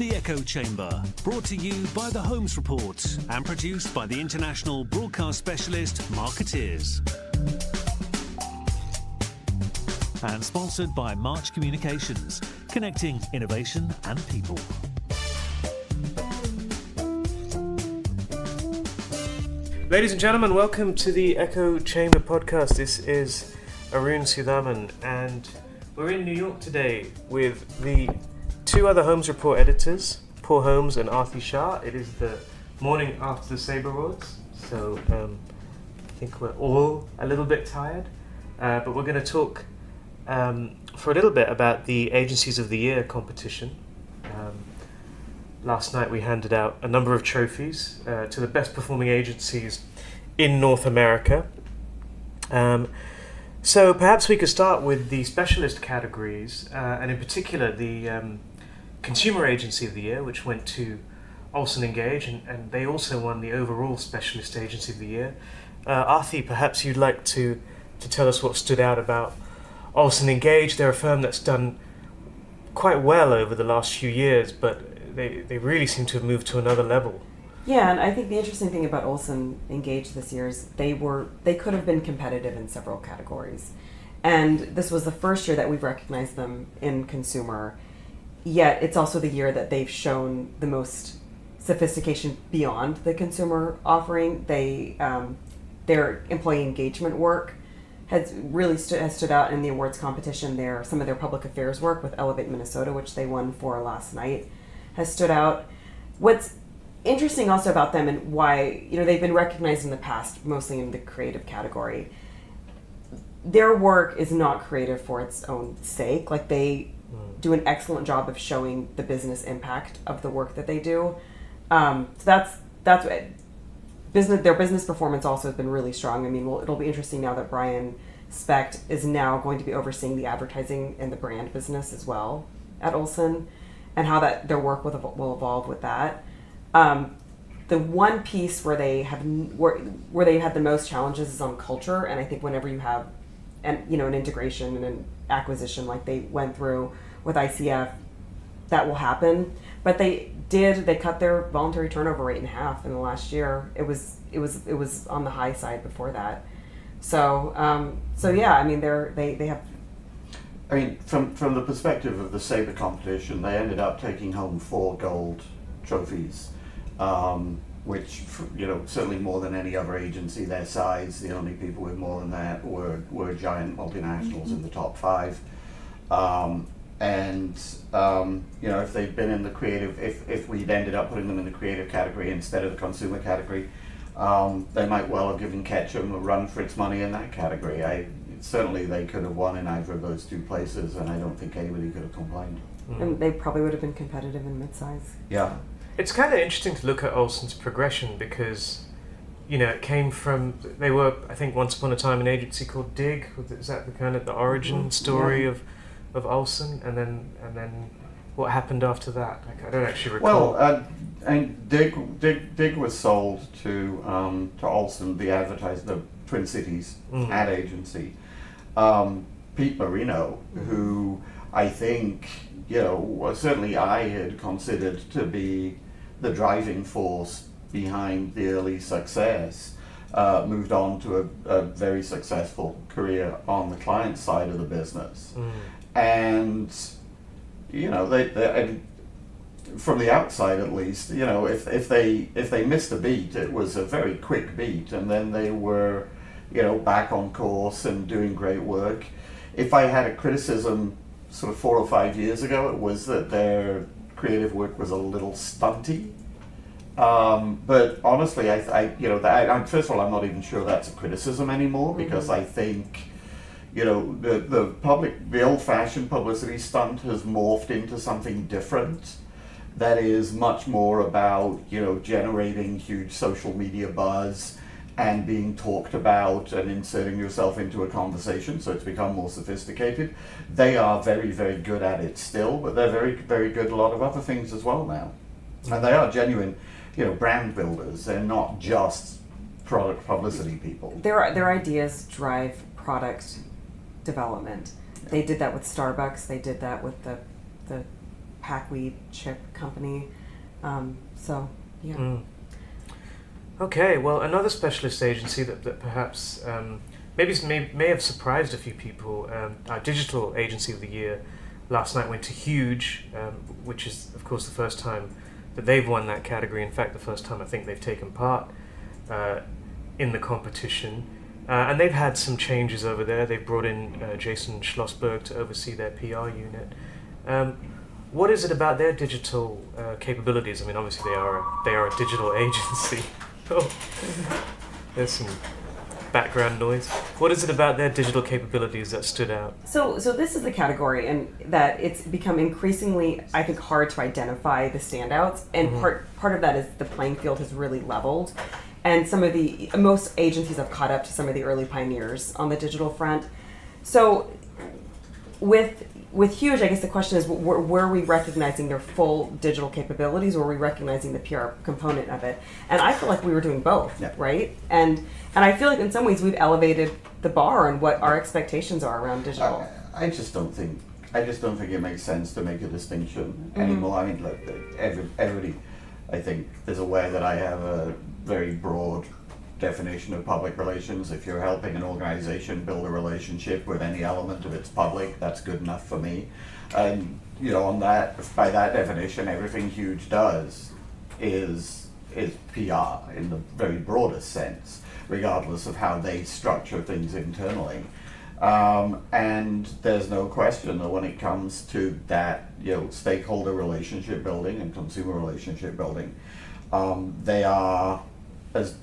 The Echo Chamber, brought to you by the Holmes Report and produced by the international broadcast specialist Marketeers. And sponsored by March Communications, connecting innovation and people. Ladies and gentlemen, welcome to the Echo Chamber podcast. This is Arun Sudhaman, and we're in New York today with the two other Holmes Report editors, Paul Holmes and Aarti Shah. It is the morning after the Sabre Awards, so I think we're all a little bit tired, but we're going to talk for a little bit about the Agencies of the Year competition. Last night we handed out a number of trophies to the best performing agencies in North America. So perhaps we could start with the specialist categories, and in particular the Consumer Agency of the Year, which went to Olson Engage, and they also won the overall Specialist Agency of the Year. Aarti, perhaps you'd like to tell us what stood out about Olson Engage. They're a firm that's done quite well over the last few years, but they really seem to have moved to another level. Yeah, and I think the interesting thing about Olson Engage this year is they could have been competitive in several categories. And this was the first year that we've recognized them in consumer, yet it's also the year that they've shown the most sophistication beyond the consumer offering. Their employee engagement work has really stood out in the awards competition. Some of their public affairs work with Elevate Minnesota, which they won for last night, has stood out. What's interesting also about them, and why they've been recognized in the past mostly in the creative category, their work is not creative for its own sake. Like, they do an excellent job of showing the business impact of the work that they do. So that's what their business performance also has been really strong. I mean, it'll be interesting now that Brian Specht is now going to be overseeing the advertising and the brand business as well at Olson, and how their work will evolve with that. The one piece where they had the most challenges is on culture, and I think whenever you have an integration and an acquisition like they went through with ICF, that will happen. But they cut their voluntary turnover rate in half in the last year. It was on the high side before that. So yeah, I mean they have. I mean, from the perspective of the Sabre competition, they ended up taking home 4 gold trophies, which certainly more than any other agency their size. The only people with more than that were giant multinationals in the top 5. If they'd been in the creative, if we'd ended up putting them in the creative category instead of the consumer category, they might well have given Ketchum a run for its money in that category. Certainly they could have won in either of those 2 places, and I don't think anybody could have complained. And they probably would have been competitive in mid-size. Yeah. It's kind of interesting to look at Olson's progression because, it came from, they were, I think, once upon a time an agency called Dig. Is that the origin story of Olson? And then what happened after that? I don't actually recall. Well, and Dig was sold to Olson, the Twin Cities ad agency. Pete Marino, who I think, certainly I had considered to be the driving force behind the early success, moved on to a very successful career on the client side of the business. And, they from the outside at least, if they missed a beat, it was a very quick beat, and then they were, back on course and doing great work. If I had a criticism sort of 4 or 5 years ago, it was that their creative work was a little stunty. But honestly, first of all, I'm not even sure that's a criticism anymore, because I think, the old-fashioned publicity stunt has morphed into something different that is much more about, generating huge social media buzz and being talked about and inserting yourself into a conversation, so it's become more sophisticated. They are very, very good at it still, but they're very, very good at a lot of other things as well now. And they are genuine, brand builders. They're not just product publicity people. Their ideas drive product development. They did that with Starbucks. They did that with the packweed chip company. So, yeah. Okay, well, another specialist agency that perhaps may have surprised a few people, our digital agency of the year last night went to Huge, which is, of course, the first time that they've won that category. In fact, the first time I think they've taken part in the competition. And they've had some changes over there. They've brought in Jason Schlossberg to oversee their PR unit. What is it about their digital capabilities? I mean, obviously they are a digital agency. Oh, there's some background noise. What is it about their digital capabilities that stood out? So this is the category, and that it's become increasingly, I think, hard to identify the standouts. And part of that is the playing field has really leveled, and most agencies have caught up to some of the early pioneers on the digital front. So with Huge, I guess the question is, were we recognizing their full digital capabilities, or were we recognizing the PR component of it? And I feel like we were doing both, right? And I feel like in some ways we've elevated the bar on what our expectations are around digital. I just don't think it makes sense to make a distinction anymore. I mean, look, everybody, I think, is aware that I have a very broad definition of public relations. If you're helping an organization build a relationship with any element of its public, that's good enough for me. And by that definition, everything Huge does is PR in the very broadest sense, regardless of how they structure things internally. And there's no question that when it comes to that, stakeholder relationship building and consumer relationship building, they are as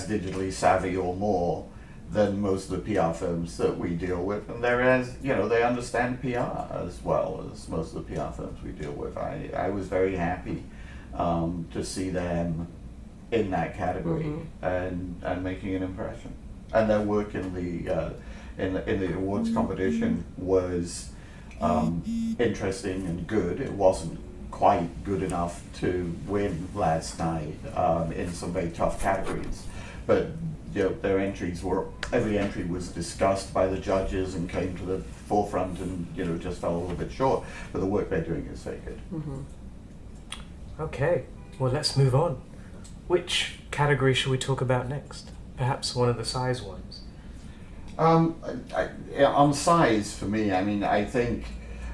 digitally savvy or more than most of the PR firms that we deal with, and they understand PR as well as most of the PR firms we deal with. I was very happy to see them in that category and making an impression, and their work in the awards competition was interesting and good. It wasn't quite good enough to win last night in some very tough categories, but their every entry was discussed by the judges and came to the forefront, and just fell a little bit short, but the work they're doing is very good. Okay, well, let's move on. Which category should we talk about next? Perhaps one of the size ones. On size, for me, I mean, I think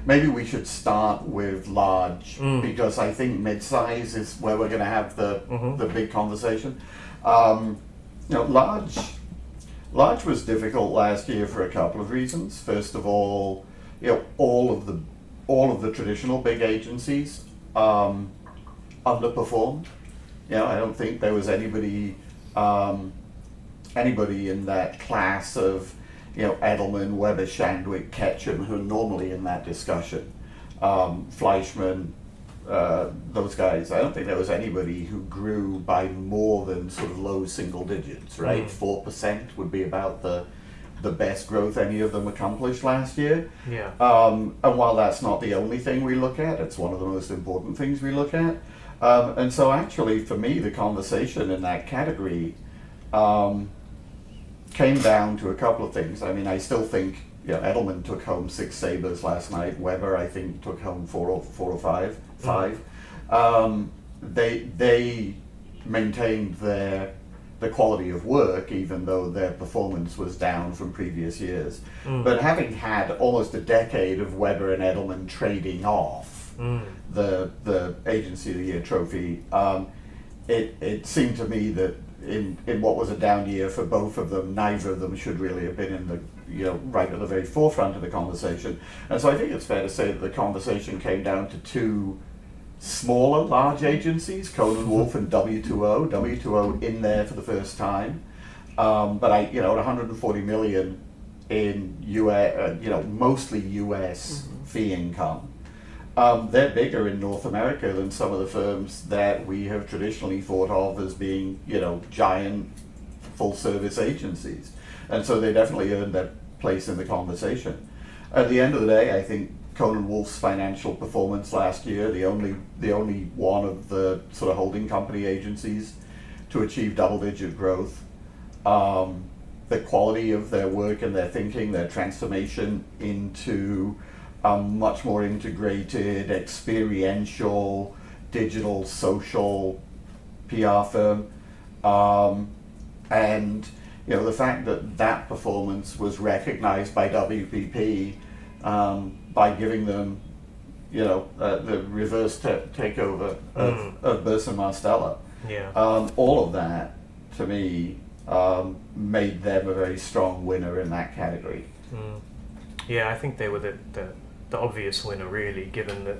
maybe we should start with large, because I think mid-size is where we're going to have the big conversation. Large was difficult last year for a couple of reasons. First of all, all of the traditional big agencies underperformed. I don't think there was anybody in that class of Edelman, Weber, Shandwick, Ketchum, who are normally in that discussion, Fleischman, those guys. I don't think there was anybody who grew by more than sort of low single digits, right? 4% would be about the best growth any of them accomplished last year. Yeah. And while that's not the only thing we look at, it's one of the most important things we look at. And so actually, for me, the conversation in that category came down to a couple of things. I mean, I still think Edelman took home 6 sabers last night. Weber, I think, took home four or five. They maintained the quality of work, even though their performance was down from previous years. But having had almost a decade of Weber and Edelman trading off the Agency of the Year trophy, it seemed to me that in what was a down year for both of them, neither of them should really have been in the right at the very forefront of the conversation. And so I think it's fair to say that the conversation came down to 2 smaller large agencies, Conan Wolf and W2O. W2O in there for the first time, but at 140 million in US, mostly US fee income. They're bigger in North America than some of the firms that we have traditionally thought of as being, giant full-service agencies. And so they definitely earned their place in the conversation. At the end of the day, I think Conan Wolf's financial performance last year, the only one of the sort of holding company agencies to achieve double-digit growth, the quality of their work and their thinking, their transformation into much more integrated, experiential, digital, social PR firm. And the fact that that performance was recognized by WPP by giving them the reverse takeover of Burson Marsteller. Yeah. All of that, to me, made them a very strong winner in that category. Yeah, I think they were the obvious winner, really, given that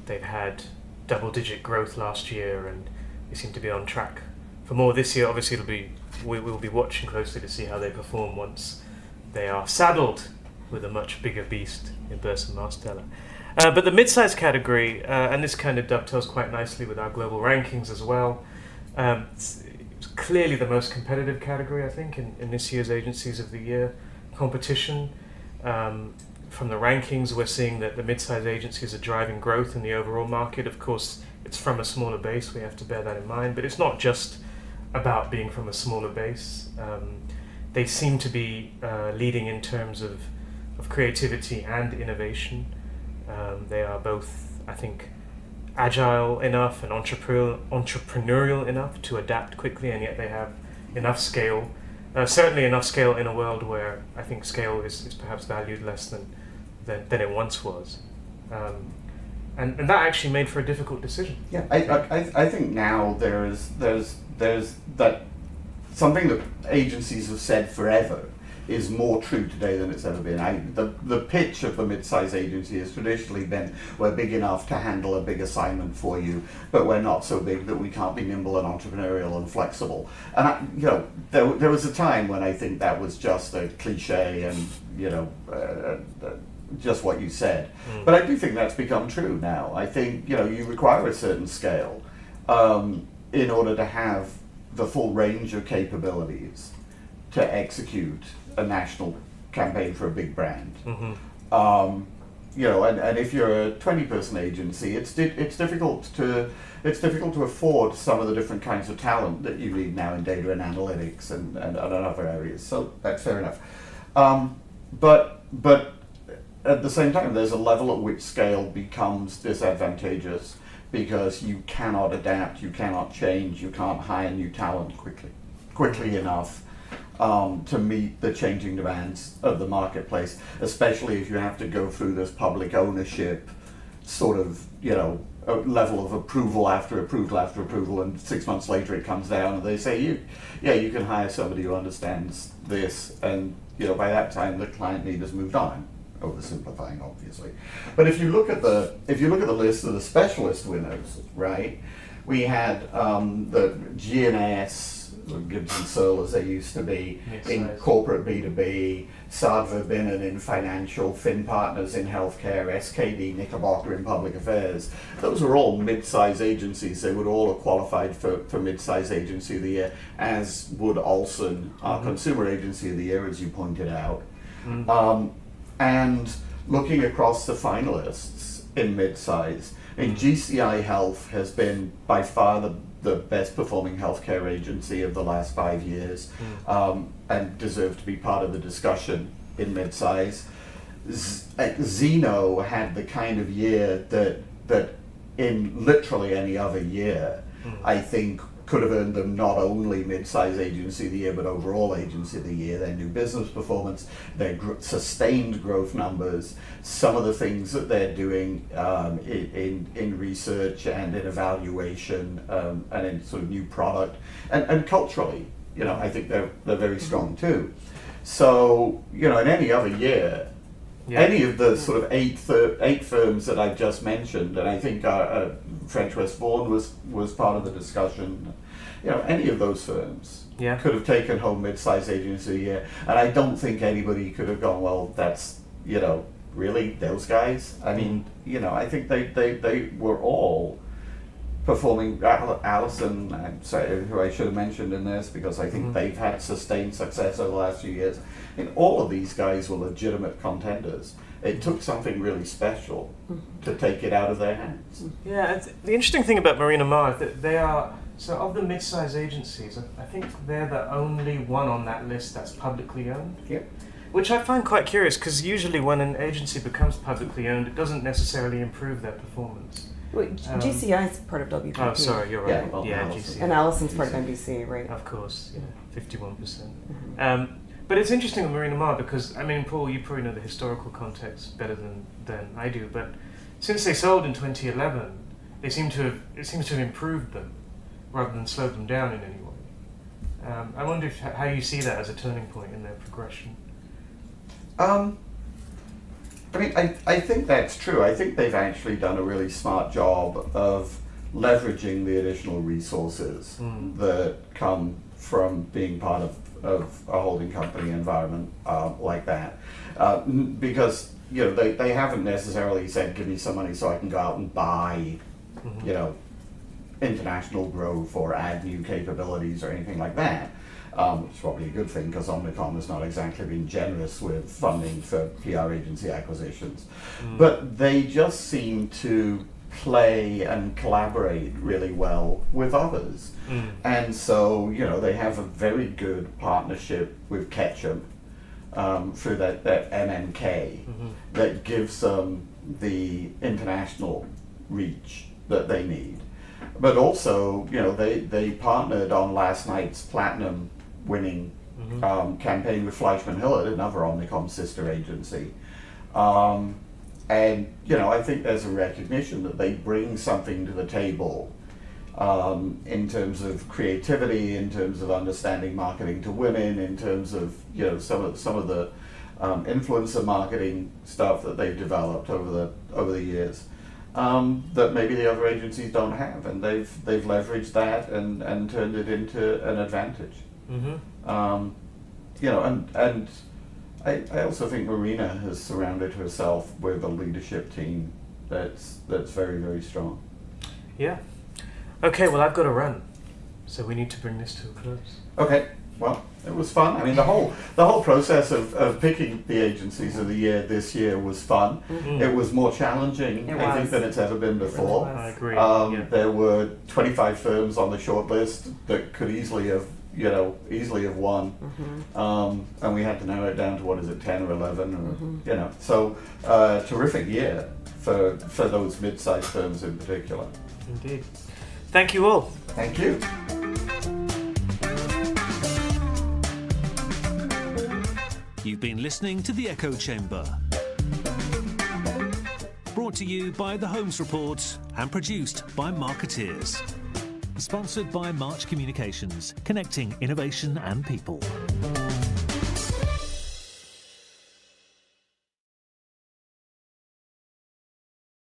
they've had double-digit growth last year and they seem to be on track for more this year. Obviously, we'll be watching closely to see how they perform once they are saddled with a much bigger beast in Burson Marsteller. But the mid-size category, and this kind of dovetails quite nicely with our global rankings as well, it's clearly the most competitive category, I think, in this year's Agencies of the Year competition. From the rankings, we're seeing that the mid-size agencies are driving growth in the overall market. Of course, it's from a smaller base, we have to bear that in mind, but it's not just about being from a smaller base. They seem to be leading in terms of creativity and innovation. They are both, I think, agile enough and entrepreneurial enough to adapt quickly, and yet they have enough scale, certainly enough scale in a world where I think scale is perhaps valued less than it once was. And that actually made for a difficult decision. Yeah, I think now there's that something that agencies have said forever is more true today than it's ever been. The pitch of the mid-size agency has traditionally been, we're big enough to handle a big assignment for you, but we're not so big that we can't be nimble and entrepreneurial and flexible. And there was a time when I think that was just a cliche and just what you said. But I do think that's become true now. I think you require a certain scale in order to have the full range of capabilities to execute a national campaign for a big brand. And if you're a 20-person agency, it's difficult to afford some of the different kinds of talent that you need now in data and analytics and other areas. So that's fair enough. But at the same time, there's a level at which scale becomes disadvantageous because you cannot adapt, you cannot change, you can't hire new talent quickly enough to meet the changing demands of the marketplace, especially if you have to go through this public ownership sort of, a level of approval after approval after approval, and 6 months later it comes down and they say, you can hire somebody who understands this, and by that time the client need has moved on. Oversimplifying, obviously. But if you look at the list of the specialist winners, right, we had the G&S, Gibson Searle as they used to be, in corporate B2B, Sadva Binnen in financial, Finn Partners in healthcare, SKD Knickerbocker in public affairs. Those were all mid-size agencies. They would all have qualified for mid-size agency of the year, as would Olson, our consumer agency of the year, as you pointed out. And looking across the finalists in mid-size, GCI Health has been by far the best performing healthcare agency of the last 5 years, and deserve to be part of the discussion in mid-size. Zeno had the kind of year that in literally any other year, I think could have earned them not only mid-size agency of the year, but overall agency of the year. Their new business performance, their sustained growth numbers, some of the things that they're doing in research and in evaluation, and in sort of new product, and culturally, I think they're very strong too. So, in any other year, any of the sort of eight firms that I've just mentioned, and I think French West Vaughan was part of the discussion, any of those firms could have taken home mid-size agency of the year, and I don't think anybody could have gone, well, that's, really, those guys? I mean, I think they were all performing. Allison, I'm sorry, who I should have mentioned in this, because I think they've had sustained success over the last few years. All of these guys were legitimate contenders. It took something really special to take it out of their hands. Yeah, the interesting thing about Marina Maher is that they are, so of the mid-size agencies, I think they're the only one on that list that's publicly owned. Yep. Which I find quite curious, because usually when an agency becomes publicly owned, it doesn't necessarily improve their performance. Wait, GCI is part of WPP. Oh, sorry, you're right. Yeah, well, Yeah, Allison. GCI. And Allison's part of NBC, right? Of course, yeah, 51%. But it's interesting with Marina Maher because, I mean, Paul, you probably know the historical context better than I do, but since they sold in 2011, it seems to have improved them rather than slowed them down in any way. I wonder how you see that as a turning point in their progression. I mean, I think that's true. I think they've actually done a really smart job of leveraging the additional resources that come from being part of a holding company environment like that. Because, you know, they haven't necessarily said, give me some money so I can go out and buy, you know, international growth or add new capabilities or anything like that. Which is probably a good thing because Omnicom has not exactly been generous with funding for PR agency acquisitions. But they just seem to play and collaborate really well with others. And so, you know, they have a very good partnership with Ketchum through that MNK that gives them the international reach that they need. But also, you know, they partnered on last night's platinum winning campaign with Fleischman Hillard, another Omnicom sister agency. And, you know, I think there's a recognition that they bring something to the table in terms of creativity, in terms of understanding marketing to women, in terms of, you know, some of the influencer marketing stuff that they've developed over the years. That maybe the other agencies don't have, and they've leveraged that and turned it into an advantage. You know, and I also think Marina has surrounded herself with a leadership team that's very, very strong. Yeah. Okay, well, I've got to run, so we need to bring this to a close. Okay. Well, it was fun. I mean, the whole process of picking the agencies of the year this year was fun. It was more challenging, I think, than it's ever been before. I agree. There were 25 firms on the short list that could easily have won. And we had to narrow it down to, what is it, 10 or 11, or, you know. So, terrific year for those mid-sized firms in particular. Indeed. Thank you all. Thank you. You've been listening to The Echo Chamber. Brought to you by the Holmes Report and produced by Marketeers. Sponsored by March Communications, connecting innovation and people.